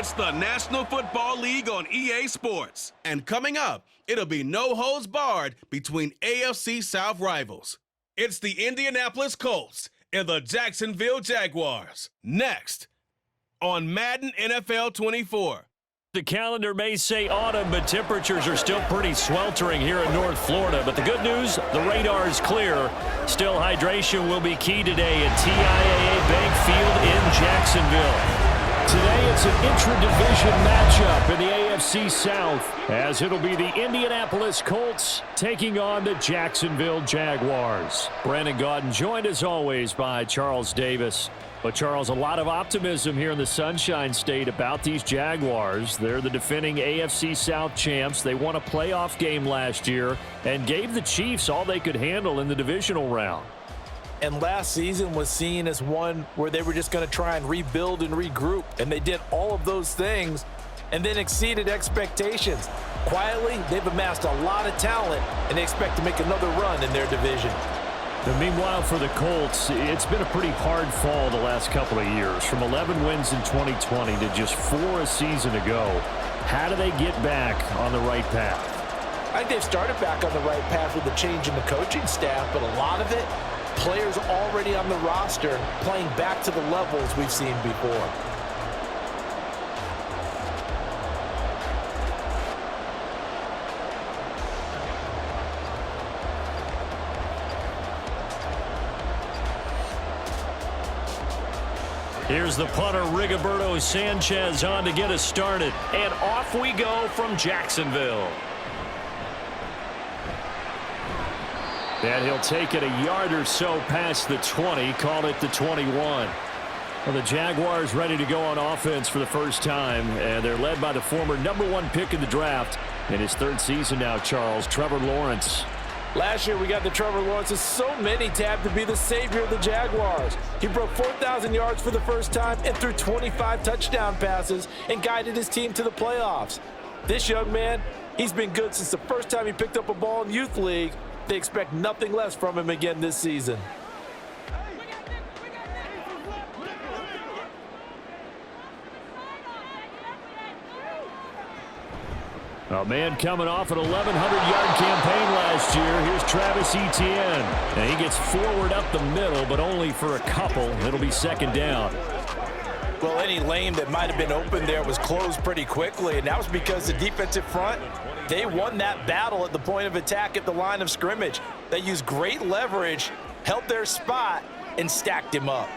It's the National Football League on EA Sports. And coming up, it'll be no holds barred between AFC South rivals. It's the Indianapolis Colts and the Jacksonville Jaguars. Next on Madden NFL 24. The calendar may say autumn, but temperatures are still pretty sweltering here in North Florida. But the good news, the radar is clear. Still, hydration will be key today at TIAA Bank Field in Jacksonville. Today, it's an intra-division matchup in the AFC South, as it'll be the Indianapolis Colts taking on the Jacksonville Jaguars. Brandon Gaudin joined, as always, by Charles Davis. But, Charles, a lot of optimism here in the Sunshine State about these Jaguars. They're the defending AFC South champs. They won a playoff game last year and gave the Chiefs all they could handle in the divisional round. And last season was seen as one where they were just going to try and rebuild and regroup. And they did all of those things and then exceeded expectations. Quietly, they've amassed a lot of talent, and they expect to make another run in their division. And meanwhile, for the Colts, it's been a pretty hard fall the last couple of years. From 11 wins in 2020 to just 4 a season ago. How do they get back on the right path? I think they've started back on the right path with the change in the coaching staff, but a lot of it, players already on the roster playing back to the levels we've seen before. Here's the punter, Rigoberto Sanchez, on to get us started. And off we go from Jacksonville. And he'll take it a yard or so past the 20, call it the 21. Well, the Jaguars ready to go on offense for the first time, and they're led by the former #1 pick in the draft in his 3rd season now, Charles, Trevor Lawrence. Last year, we got the Trevor Lawrences. So many tabbed to be the savior of the Jaguars. He broke 4,000 yards for the first time and threw 25 touchdown passes and guided his team to the playoffs. This young man, he's been good since the first time he picked up a ball in Youth League. They expect nothing less from him again this season. A man coming off an 1,100-yard campaign last year. Here's Travis Etienne. And he gets forward up the middle, but only for a couple. It'll be 2nd down. Well, any lane that might have been open there was closed pretty quickly, and that was because the defensive front, they won that battle at the point of attack at the line of scrimmage. They used great leverage, held their spot, and stacked him up.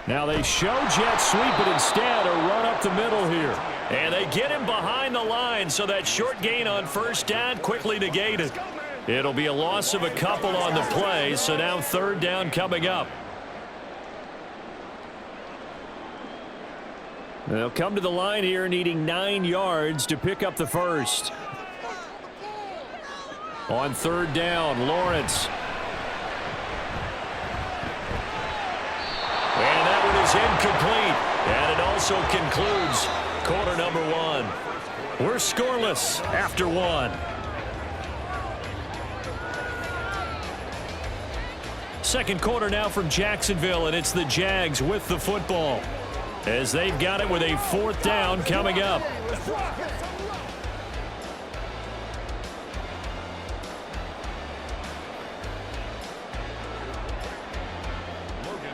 Now they show jet sweep, but instead a run up the middle here. And they get him behind the line, so that short gain on 1st down quickly negated. It'll be a loss of a couple on the play, so now 3rd down coming up. They'll come to the line here needing 9 yards to pick up the first. On 3rd down, Lawrence. And that one is incomplete. And it also concludes quarter #1. We're scoreless after 1. Second quarter now from Jacksonville, and it's the Jags with the football, as they've got it with a 4th down coming up.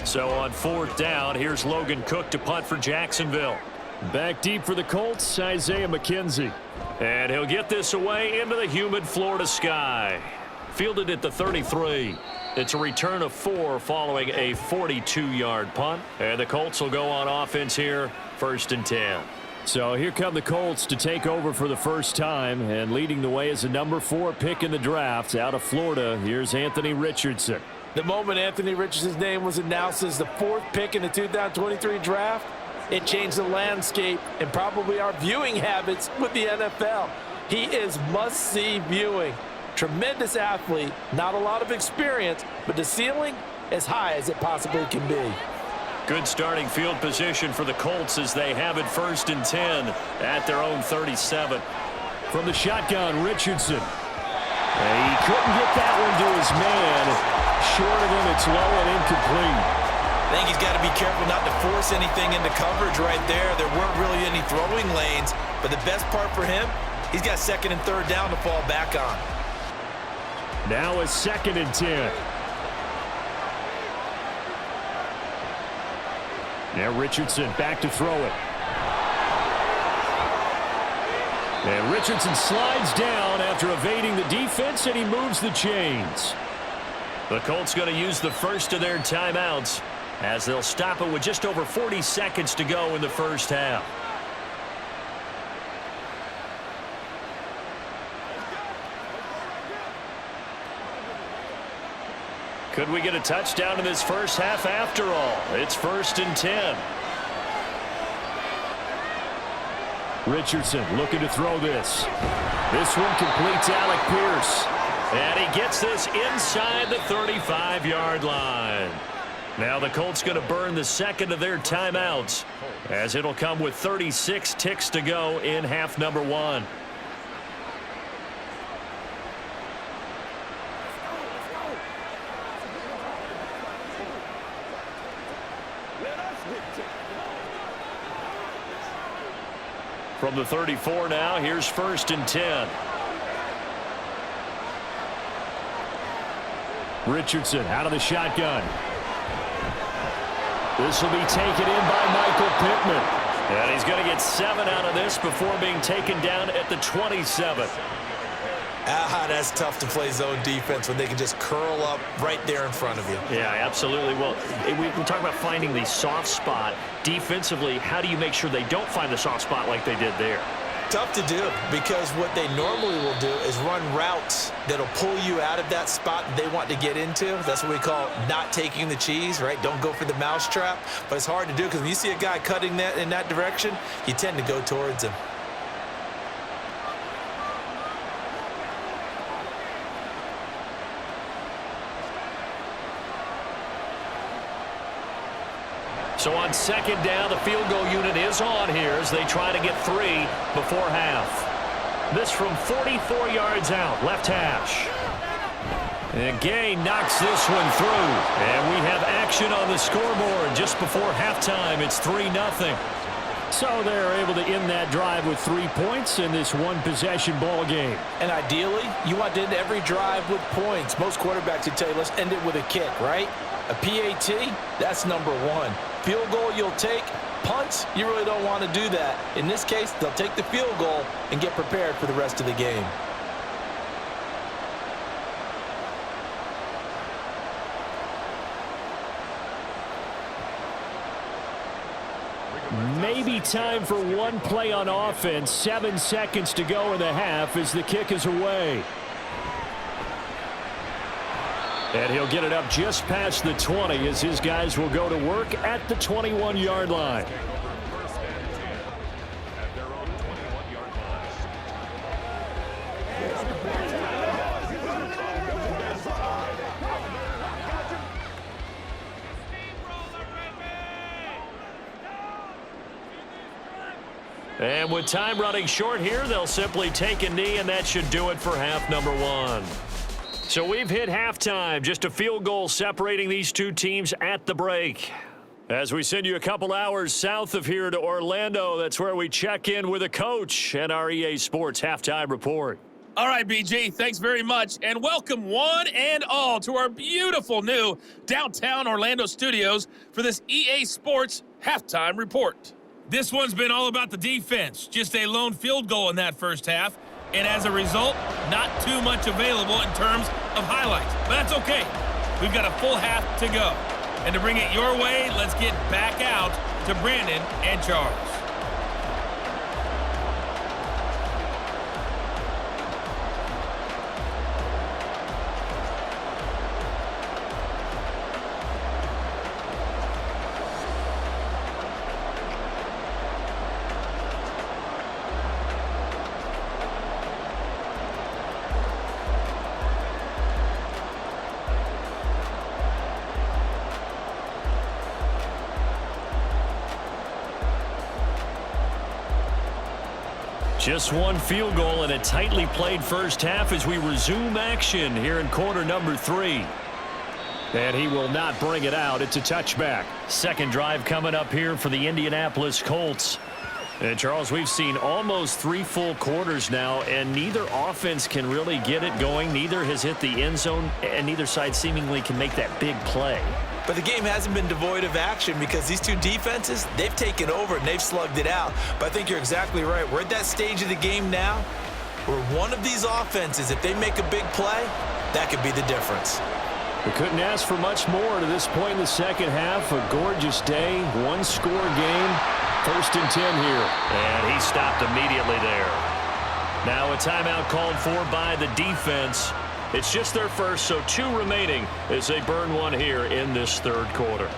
So on 4th down, here's Logan Cook to punt for Jacksonville. Back deep for the Colts, Isaiah McKenzie. And he'll get this away into the humid Florida sky. Fielded at the 33. It's a return of 4 following a 42-yard punt. And the Colts will go on offense here, 1st and 10. So here come the Colts to take over for the first time. And leading the way is the #4 pick in the draft out of Florida. Here's Anthony Richardson. The moment Anthony Richardson's name was announced as the 4th pick in the 2023 draft, it changed the landscape and probably our viewing habits with the NFL. He is must-see viewing. Tremendous athlete, not a lot of experience, but the ceiling as high as it possibly can be. Good starting field position for the Colts as they have it 1st and 10 at their own 37. From the shotgun, Richardson. And he couldn't get that one to his man. Short of him, it's low and incomplete. I think he's got to be careful not to force anything into coverage right there. There weren't really any throwing lanes, but the best part for him, he's got second and third down to fall back on. Now a 2nd and 10. Now Richardson back to throw it. And Richardson slides down after evading the defense, and he moves the chains. The Colts going to use the first of their timeouts as they'll stop it with just over 40 seconds to go in the first half. Could we get a touchdown in this first half after all? It's 1st and 10. Richardson looking to throw this. This one completes Alec Pierce. And he gets this inside the 35-yard line. Now the Colts going to burn the second of their timeouts, as it'll come with 36 ticks to go in half number 1. From the 34 now, here's 1st and 10. Richardson out of the shotgun. This will be taken in by Michael Pittman. And he's going to get 7 out of this before being taken down at the 27. That's tough to play zone defense when they can just curl up right there in front of you. Yeah, absolutely. Well, we talk about finding the soft spot. Defensively, how do you make sure they don't find the soft spot like they did there? Tough to do, because what they normally will do is run routes that'll pull you out of that spot they want to get into. That's what we call not taking the cheese, right? Don't go for the mousetrap. But it's hard to do, because when you see a guy cutting that in that direction, you tend to go towards him. So on 2nd down, the field goal unit is on here as they try to get 3 before half. This from 44 yards out, left hash. And Gay knocks this one through. And we have action on the scoreboard just before halftime. It's 3-0. So they're able to end that drive with 3 points in this one-possession ball game. And ideally, you want to end every drive with points. Most quarterbacks would tell you, let's end it with a kick, right? A PAT, that's number 1. Field goal you'll take. Punts, you really don't want to do that. In this case, they'll take the field goal and get prepared for the rest of the game. Maybe time for one play on offense. 7 seconds to go in the half as the kick is away. And he'll get it up just past the 20 as his guys will go to work at the 21-yard line. And with time running short here, they'll simply take a knee, and that should do it for half number 1. So we've hit halftime, just a field goal separating these two teams at the break. As we send you a couple hours south of here to Orlando, that's where we check in with a coach and our EA Sports Halftime Report. All right, BG, thanks very much, and welcome one and all to our beautiful new downtown Orlando studios for this EA Sports Halftime Report. This one's been all about the defense, just a lone field goal in that first half, and as a result, not too much available in terms of highlights. But that's okay. We've got a full half to go. And to bring it your way, let's get back out to Brandon and Charles. Just one field goal in a tightly played first half as we resume action here in quarter number 3. And he will not bring it out. It's a touchback. Second drive coming up here for the Indianapolis Colts. And, Charles, we've seen almost 3 full quarters now, and neither offense can really get it going. Neither has hit the end zone, and neither side seemingly can make that big play. But the game hasn't been devoid of action because these two defenses, they've taken over and they've slugged it out. But I think you're exactly right. We're at that stage of the game now where one of these offenses, if they make a big play, that could be the difference. We couldn't ask for much more to this point in the second half. A gorgeous day, one-score game. 1st and 10 here. And he stopped immediately there. Now a timeout called for by the defense. It's just their first, so 2 remaining as they burn one here in this third quarter.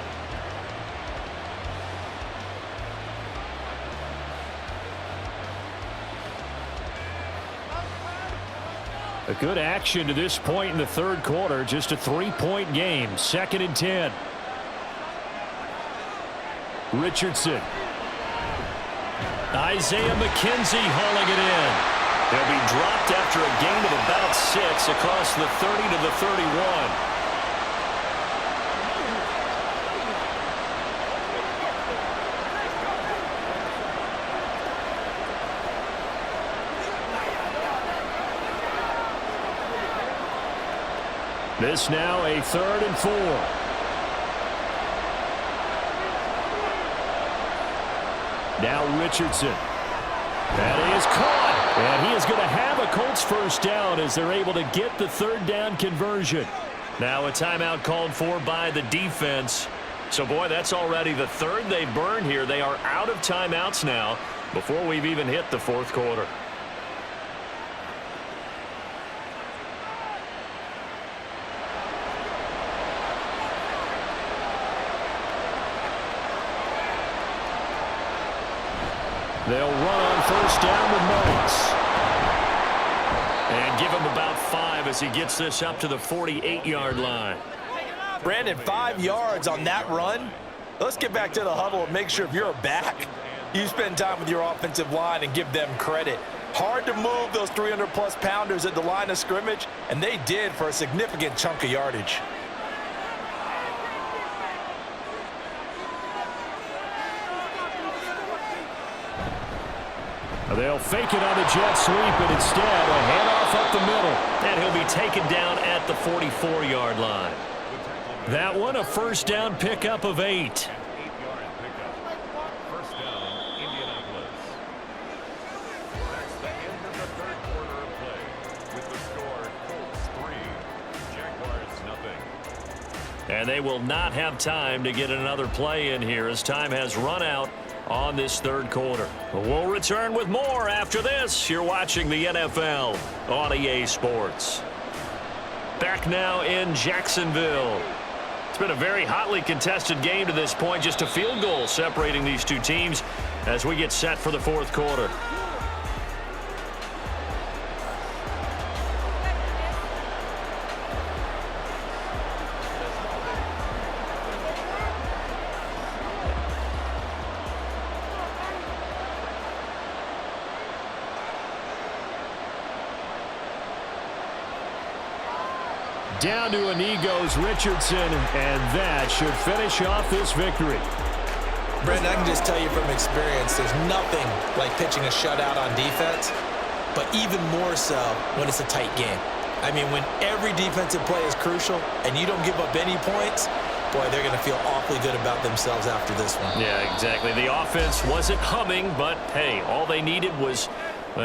A good action to this point in the third quarter. Just a 3-point game. 2nd and 10. Richardson. Isaiah McKenzie hauling it in. They'll be dropped after a gain of about 6 across the 30 to the 31. This now a 3rd and 4. Now Richardson. That is caught. And he is going to have a Colts first down as they're able to get the 3rd down conversion. Now a timeout called for by the defense. So, boy, that's already the 3rd they burned here. They are out of timeouts now before we've even hit the 4th quarter. They'll run on 1st down with Mullins. And give him about 5 as he gets this up to the 48-yard line. Brandon, 5 yards on that run. Let's get back to the huddle and make sure if you're a back, you spend time with your offensive line and give them credit. Hard to move those 300-plus pounders at the line of scrimmage, and they did for a significant chunk of yardage. They'll fake it on the jet sweep, and instead a handoff up the middle. And he'll be taken down at the 44-yard line. That one a 1st down pickup of 8. 8-yard pickup. 1st down, Indianapolis. That's the end of the 3rd quarter of play. With the score, Colts 3, Jaguars 0. And they will not have time to get another play in here as time has run out on this 3rd quarter. We'll return with more after this. You're watching the NFL on EA Sports. Back now in Jacksonville. It's been a very hotly contested game to this point. Just a field goal separating these two teams as we get set for the 4th quarter. Down to a knee goes Richardson, and that should finish off this victory. Brandon, I can just tell you from experience, there's nothing like pitching a shutout on defense, but even more so when it's a tight game. I mean, when every defensive play is crucial and you don't give up any points, boy, they're going to feel awfully good about themselves after this one. Yeah, exactly. The offense wasn't humming, but, hey, all they needed was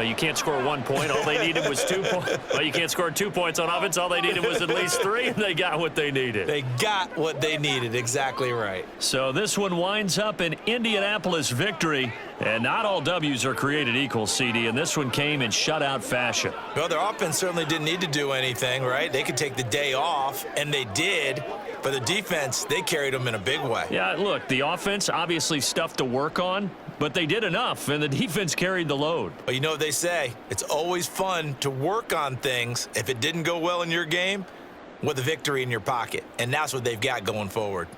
you can't score 1 point. All they needed was 2 points. Well, you can't score 2 points on offense. All they needed was at least 3, and they got what they needed. They got what they needed. Exactly right. So this one winds up an Indianapolis victory, and not all W's are created equal, CD, and this one came in shutout fashion. Well, their offense certainly didn't need to do anything, right? They could take the day off, and they did. But the defense, they carried them in a big way. Yeah, look, the offense, obviously stuff to work on, but they did enough, and the defense carried the load. Well, you know what they say. It's always fun to work on things. If it didn't go well in your game, with a victory in your pocket. And that's what they've got going forward.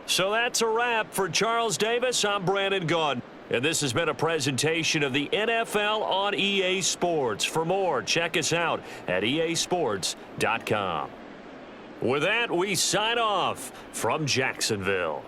So that's a wrap for Charles Davis. I'm Brandon Gaudin. And this has been a presentation of the NFL on EA Sports. For more, check us out at easports.com. With that, we sign off from Jacksonville.